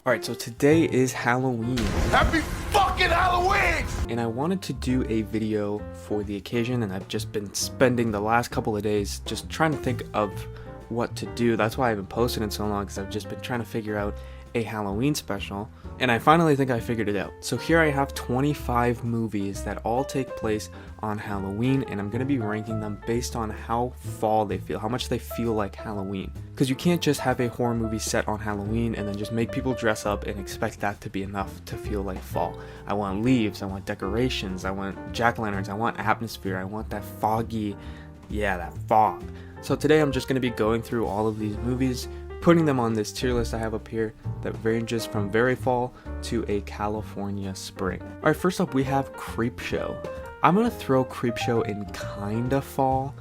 Alright, so today is Halloween. Happy fucking Halloween! And I wanted to do a video for the occasion, and I've just been spending the last couple of days just trying to think of what to do. That's why I haven't posted in so long, because I've just been trying to figure out a Halloween special, and I finally think I figured it out. So here I have 25 movies that all take place on Halloween, and I'm going to be ranking them based on how fall they feel, how much they feel like Halloween. Because you can't just have a horror movie set on Halloween and then just make people dress up and expect that to be enough to feel like fall. I want leaves, I want decorations, I want jack-o'-lanterns, I want atmosphere, I want that foggy, that fog. So today I'm just going to be going through all of these movies, putting them on this tier list I have up here that ranges from very fall to a California spring. Alright, first up we have Creepshow. I'm gonna throw Creepshow in kinda fall.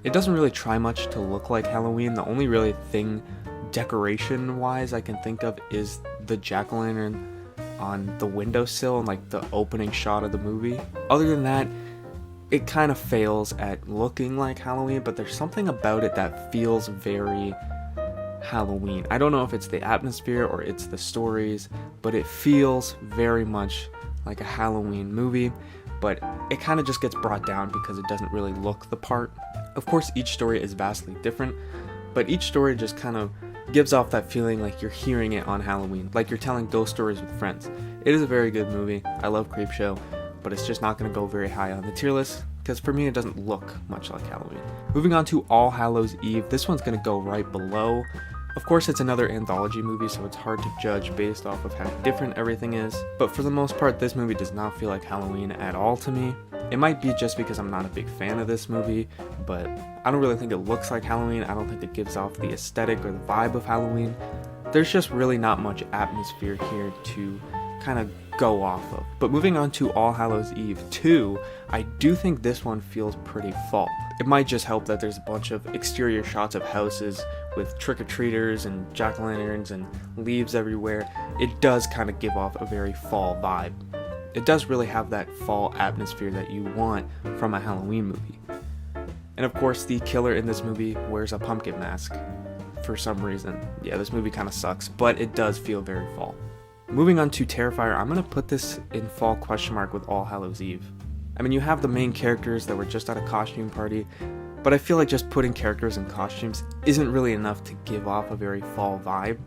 It doesn't really try much to look like Halloween. The only really thing decoration wise I can think of is the jack-o'-lantern on the windowsill and like the opening shot of the movie. Other than that, it kind of fails at looking like Halloween, but there's something about it that feels very Halloween. I don't know if it's the atmosphere or it's the stories, but it feels very much like a Halloween movie, but it kind of just gets brought down because it doesn't really look the part. Of course, each story is vastly different, but each story just kind of gives off that feeling like you're hearing it on Halloween, like you're telling ghost stories with friends. It is a very good movie. I love Creepshow, but it's just not going to go very high on the tier list because for me it doesn't look much like Halloween. Moving on to All Hallows Eve. This one's going to go right below. Of course, it's another anthology movie, so it's hard to judge based off of how different everything is, but for the most part, this movie does not feel like Halloween at all to me. It might be just because I'm not a big fan of this movie, but I don't really think it looks like Halloween. I don't think it gives off the aesthetic or the vibe of Halloween. There's just really not much atmosphere here to kind of go off of. But moving on to All Hallows Eve 2, I do think this one feels pretty fall. It might just help that there's a bunch of exterior shots of houses with trick-or-treaters and jack-o'-lanterns and leaves everywhere. It does kind of give off a very fall vibe. It does really have that fall atmosphere that you want from a Halloween movie. And of course, the killer in this movie wears a pumpkin mask for some reason. Yeah, this movie kind of sucks, but it does feel very fall. Moving on to Terrifier, I'm going to put this in fall question mark with All Hallows Eve. I mean, you have the main characters that were just at a costume party, but I feel like just putting characters in costumes isn't really enough to give off a very fall vibe.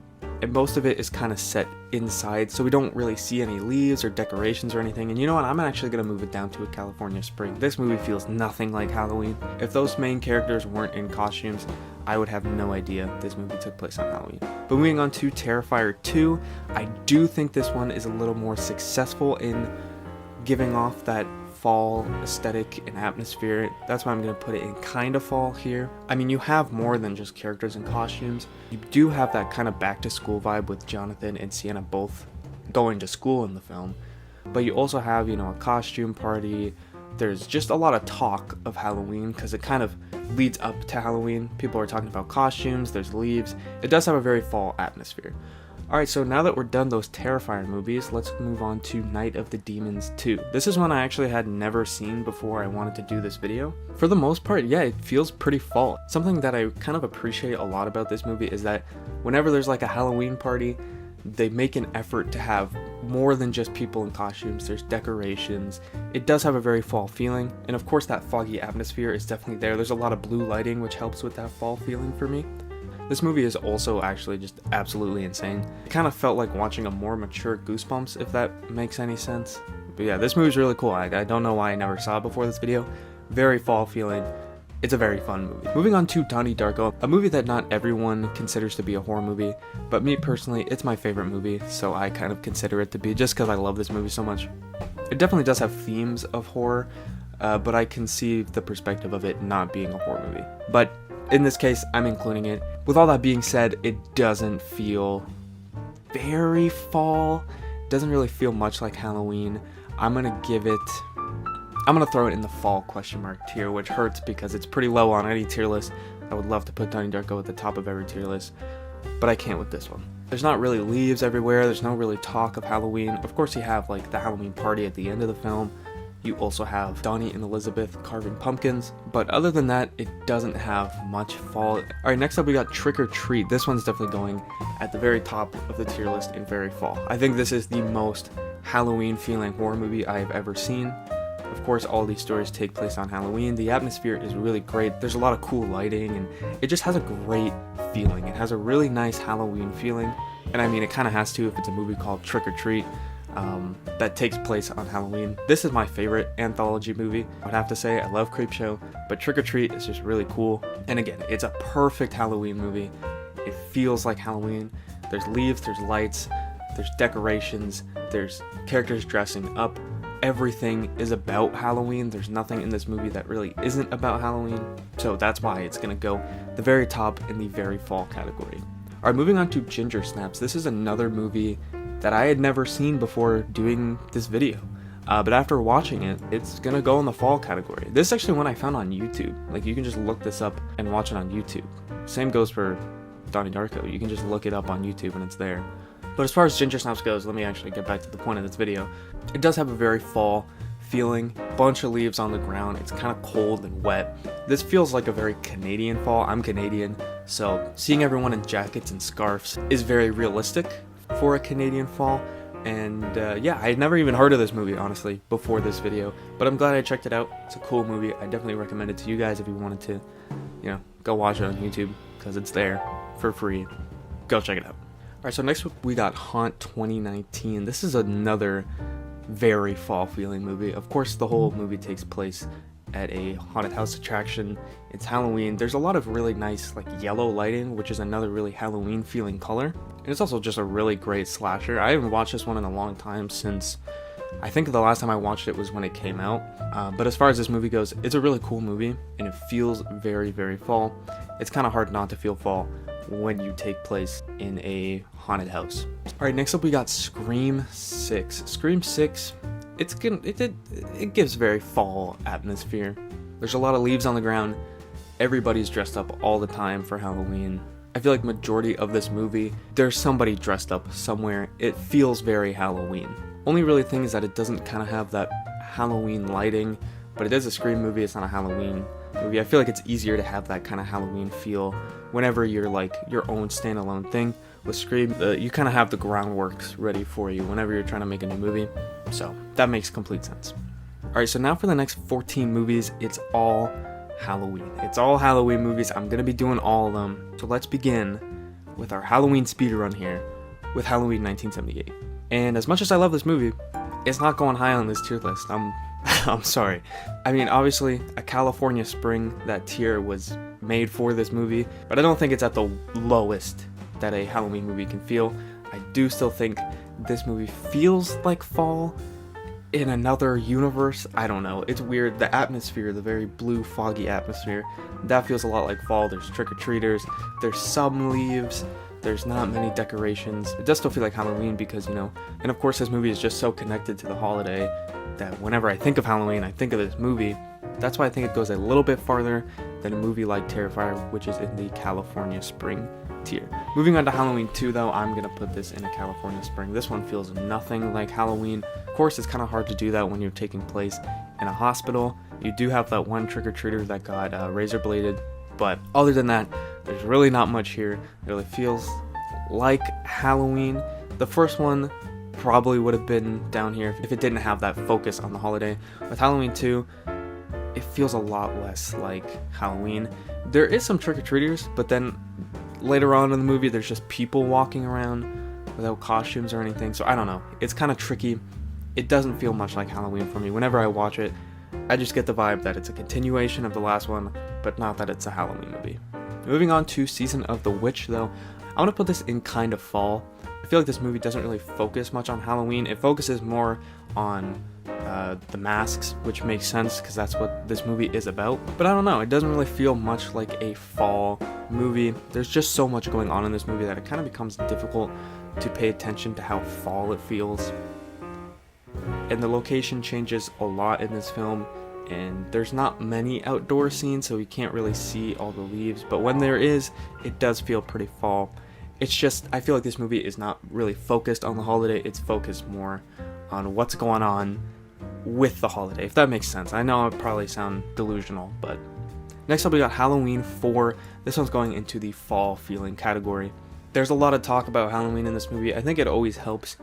And most of it is kind of set inside, so we don't really see any leaves or decorations or anything. And you know what, I'm actually going to move it down to a California spring. This movie feels nothing like Halloween. If those main characters weren't in costumes, I would have no idea this movie took place on Halloween. But moving on to Terrifier 2, I do think this one is a little more successful in giving off that fall aesthetic and atmosphere. That's why I'm going to put it in kind of fall here. I mean, you have more than just characters and costumes. You do have that kind of back to school vibe with Jonathan and Sienna both going to school in the film, but you also have, a costume party. There's just a lot of talk of Halloween because it kind of leads up to Halloween. People are talking about costumes, there's leaves. It does have a very fall atmosphere. Alright, so now that we're done those Terrifier movies, let's move on to Night of the Demons 2. This is one I actually had never seen before I wanted to do this video. For the most part, yeah, it feels pretty fall. Something that I kind of appreciate a lot about this movie is that whenever there's like a Halloween party, they make an effort to have more than just people in costumes. There's decorations. It does have a very fall feeling, and of course that foggy atmosphere is definitely there. There's a lot of blue lighting which helps with that fall feeling for me. This movie is also actually just absolutely insane. It kind of felt like watching a more mature Goosebumps, if that makes any sense. But yeah, this movie's really cool. I don't know why I never saw it before this video. Very fall feeling. It's a very fun movie. Moving on to Donnie Darko, a movie that not everyone considers to be a horror movie, but me personally, it's my favorite movie, so I kind of consider it to be just because I love this movie so much. It definitely does have themes of horror, but I can see the perspective of it not being a horror movie. But in this case, I'm including it. With all that being said, it doesn't feel very fall. It doesn't really feel much like Halloween. I'm gonna throw it in the fall question mark tier, which hurts because it's pretty low on any tier list. I would love to put Donnie Darko at the top of every tier list, but I can't with this one. There's not really leaves everywhere. There's no really talk of Halloween. Of course, you have like the Halloween party at the end of the film, You also have Donnie and Elizabeth carving pumpkins, but other than that, it doesn't have much fall. Alright, next up we got Trick or Treat. This one's definitely going at the very top of the tier list in very fall. I think this is the most Halloween feeling horror movie I have ever seen. Of course, all these stories take place on Halloween. The atmosphere is really great. There's a lot of cool lighting, and it just has a great feeling. It has a really nice Halloween feeling, and I mean, it kind of has to if it's a movie called Trick or Treat. That takes place on Halloween. This is my favorite anthology movie. I'd have to say I love Creepshow, but Trick or Treat is just really cool. And again, it's a perfect Halloween movie. It feels like Halloween. There's leaves, there's lights, there's decorations, there's characters dressing up. Everything is about Halloween. There's nothing in this movie that really isn't about Halloween. So that's why it's gonna go the very top in the very fall category. Alright, moving on to Ginger Snaps. This is another movie that I had never seen before doing this video. But after watching it, it's gonna go in the fall category. This is actually one I found on YouTube. Like, you can just look this up and watch it on YouTube. Same goes for Donnie Darko. You can just look it up on YouTube and it's there. But as far as Ginger Snaps goes, let me actually get back to the point of this video. It does have a very fall feeling. Bunch of leaves on the ground. It's kind of cold and wet. This feels like a very Canadian fall. I'm Canadian, so seeing everyone in jackets and scarves is very realistic for a Canadian fall. And yeah, I had never even heard of this movie, honestly, before this video, but I'm glad I checked it out. It's a cool movie. I definitely recommend it to you guys if you wanted to, go watch it on YouTube, because it's there for free. Go check it out. Alright, so next we got Haunt 2019. This is another very fall feeling movie. Of course, the whole movie takes place at a haunted house attraction. It's Halloween. There's a lot of really nice yellow lighting, which is another really Halloween feeling color. And it's also just a really great slasher. I haven't watched this one in a long time, since I think the last time I watched it was when it came out. But as far as this movie goes, it's a really cool movie, and it feels very, very fall. It's kind of hard not to feel fall when you take place in a haunted house. Alright, next up we got Scream 6. Scream 6, it gives very fall atmosphere. There's a lot of leaves on the ground. Everybody's dressed up all the time for Halloween. I feel like majority of this movie, there's somebody dressed up somewhere. It feels very Halloween. Only really thing is that it doesn't kind of have that Halloween lighting, but it is a Scream movie, it's not a Halloween movie. I feel like it's easier to have that kind of Halloween feel whenever you're your own standalone thing. With Scream, you kind of have the groundworks ready for you whenever you're trying to make a new movie, so that makes complete sense. Alright, so now for the next 14 movies, it's all Halloween. It's all Halloween movies. I'm gonna be doing all of them. So let's begin with our Halloween speedrun here with Halloween 1978. And as much as I love this movie, it's not going high on this tier list. I'm sorry. I mean, obviously, A California Spring, that tier was made for this movie, but I don't think it's at the lowest that a Halloween movie can feel. I do still think this movie feels like fall in another universe. I don't know. It's weird. The atmosphere, the very blue, foggy atmosphere, that feels a lot like fall. There's trick-or-treaters. There's some leaves. There's not many decorations. It does still feel like Halloween because, and of course this movie is just so connected to the holiday that whenever I think of Halloween, I think of this movie. That's why I think it goes a little bit farther than a movie like Terrifier, which is in the California Spring tier. Moving on to Halloween 2, though, I'm going to put this in a California Spring. This one feels nothing like Halloween. Of course, it's kind of hard to do that when you're taking place in a hospital. You do have that one trick-or-treater that got razor-bladed, but other than that, there's really not much here. It really feels like Halloween. The first one probably would have been down here if it didn't have that focus on the holiday. With Halloween 2, it feels a lot less like Halloween. There is some trick-or-treaters, but then later on in the movie, there's just people walking around without costumes or anything, so I don't know. It's kind of tricky. It doesn't feel much like Halloween for me. Whenever I watch it, I just get the vibe that it's a continuation of the last one, but not that it's a Halloween movie. Moving on to Season of the Witch, though, I want to put this in kind of fall. I feel like this movie doesn't really focus much on Halloween. It focuses more on the masks, which makes sense because that's what this movie is about. But I don't know, it doesn't really feel much like a fall movie. There's just so much going on in this movie that it kind of becomes difficult to pay attention to how fall it feels. And the location changes a lot in this film, and there's not many outdoor scenes, so you can't really see all the leaves, but when there is, it does feel pretty fall. It's just, I feel like this movie is not really focused on the holiday. It's focused more on what's going on with the holiday, if that makes sense. I know I probably sound delusional, but next up we got Halloween 4. This one's going into the fall feeling category. There's a lot of talk about Halloween in this movie. I think it always helps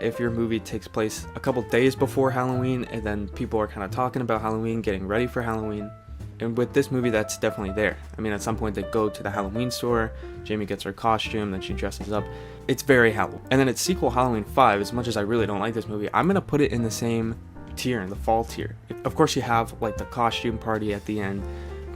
if your movie takes place a couple days before Halloween, and then people are kind of talking about Halloween, getting ready for Halloween. And with this movie, that's definitely there. I mean, at some point they go to the Halloween store, Jamie gets her costume, then she dresses up. It's very Halloween. And then its sequel, Halloween 5, as much as I really don't like this movie, I'm gonna put it in the same tier, in the fall tier. Of course you have like the costume party at the end,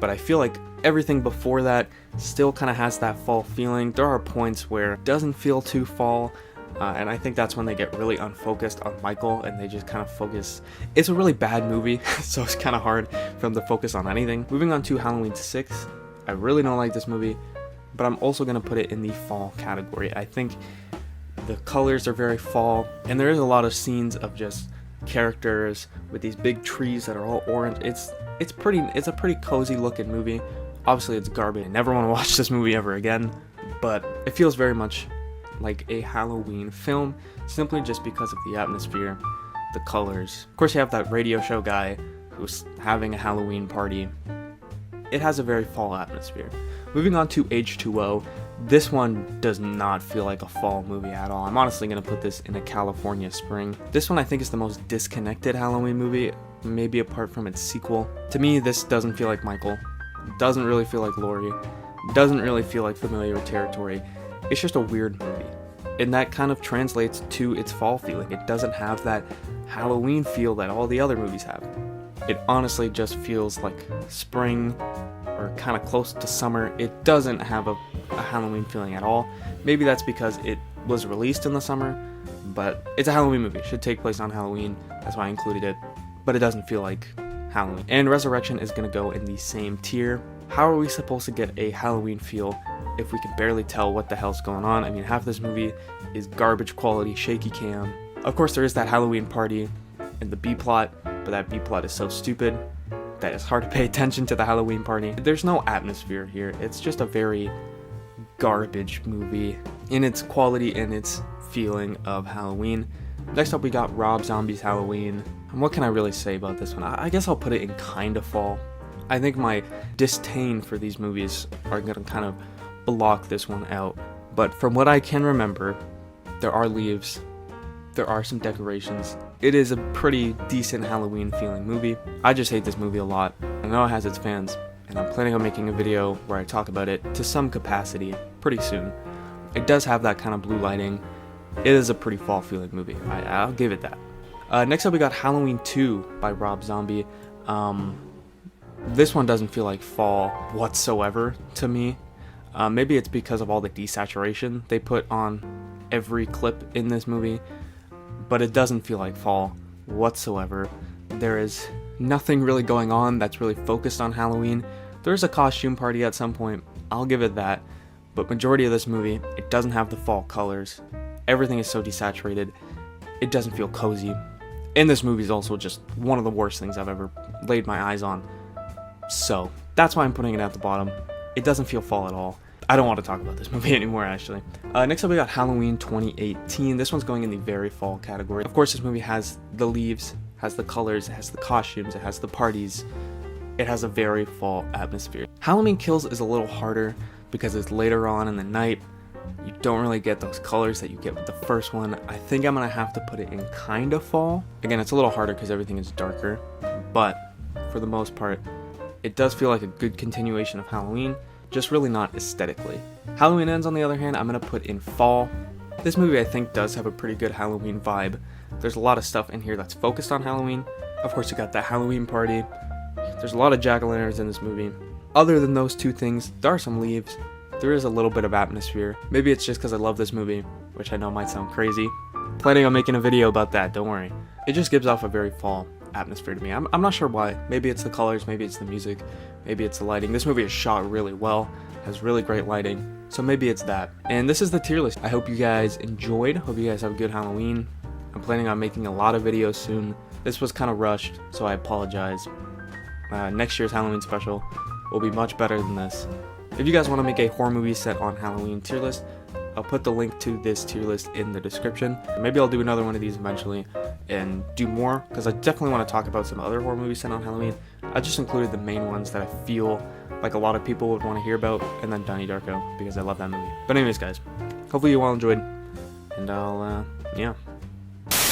but I feel like everything before that still kind of has that fall feeling. There are points where it doesn't feel too fall, and I think that's when they get really unfocused on Michael and they just kind of focus. It's a really bad movie, so it's kind of hard for them to focus on anything. Moving on to Halloween 6, I really don't like this movie, but I'm also going to put it in the fall category. I think the colors are very fall, and there is a lot of scenes of just characters with these big trees that are all orange. It's a pretty cozy looking movie. Obviously it's garbage. I never want to watch this movie ever again, but it feels very much like a Halloween film, simply just because of the atmosphere, the colors. Of course you have that radio show guy who's having a Halloween party. It has a very fall atmosphere. Moving on to H2O, this one does not feel like a fall movie at all. I'm honestly going to put this in a California spring. This one I think is the most disconnected Halloween movie, maybe apart from its sequel. To me, this doesn't feel like Michael, doesn't really feel like Laurie, doesn't really feel like familiar territory. It's just a weird movie, and that kind of translates to its fall feeling. It doesn't have that Halloween feel that all the other movies have. It honestly just feels like spring or kind of close to summer. It doesn't have a Halloween feeling at all. Maybe that's because it was released in the summer, but it's a Halloween movie. It should take place on Halloween. That's why I included it, but it doesn't feel like Halloween. And Resurrection is going to go in the same tier. How are we supposed to get a Halloween feel if we can barely tell what the hell's going on? I mean, half this movie is garbage quality, shaky cam. Of course, there is that Halloween party and the B-plot, but that B-plot is so stupid that it's hard to pay attention to the Halloween party. There's no atmosphere here. It's just a very garbage movie in its quality and its feeling of Halloween. Next up, we got Rob Zombie's Halloween. And what can I really say about this one? I guess I'll put it in kind of fall. I think my disdain for these movies are going to kind of block this one out. But from what I can remember, there are leaves, there are some decorations. It is a pretty decent Halloween feeling movie. I just hate this movie a lot. I know it has its fans, and I'm planning on making a video where I talk about it to some capacity pretty soon. It does have that kind of blue lighting. It is a pretty fall feeling movie. I'll give it that. Next up we got Halloween 2 by Rob Zombie. This one doesn't feel like fall whatsoever to me. Maybe it's because of all the desaturation they put on every clip in this movie, but it doesn't feel like fall whatsoever. There is nothing really going on that's really focused on Halloween. There's a costume party at some point, I'll give it that, but majority of this movie, it doesn't have the fall colors. Everything is so desaturated, it doesn't feel cozy. And this movie is also just one of the worst things I've ever laid my eyes on. So, that's why I'm putting it at the bottom. It doesn't feel fall at all. I don't want to talk about this movie anymore, actually. Next up we got Halloween 2018. This one's going in the very fall category. Of course, this movie has the leaves, has the colors, it has the costumes, it has the parties. It has a very fall atmosphere. Halloween Kills is a little harder because it's later on in the night. You don't really get those colors that you get with the first one. I think I'm going to have to put it in kind of fall. Again, it's a little harder because everything is darker, but for the most part, it does feel like a good continuation of Halloween, just really not aesthetically. Halloween Ends, on the other hand, I'm going to put in fall. This movie, I think, does have a pretty good Halloween vibe. There's a lot of stuff in here that's focused on Halloween. Of course, you got that Halloween party. There's a lot of jack-o'-lanterns in this movie. Other than those two things, there are some leaves. There is a little bit of atmosphere. Maybe it's just because I love this movie, which I know might sound crazy. Planning on making a video about that, don't worry. It just gives off a very fall atmosphere to me. I'm not sure why. Maybe it's the colors, maybe it's the music, maybe it's the lighting. This movie is shot really well, has really great lighting, so maybe it's that. And this is the tier list. I hope you guys enjoyed. Hope you guys have a good Halloween. I'm planning on making a lot of videos soon. This was kind of rushed, so I apologize. Next year's Halloween special will be much better than this. If you guys want to make a horror movie set on Halloween tier list, I'll put the link to this tier list in the description. Maybe I'll do another one of these eventually and do more, because I definitely want to talk about some other horror movies set on Halloween. I just included the main ones that I feel like a lot of people would want to hear about, and then Donnie Darko, because I love that movie. But anyways, guys, hopefully you all enjoyed, and I'll, yeah,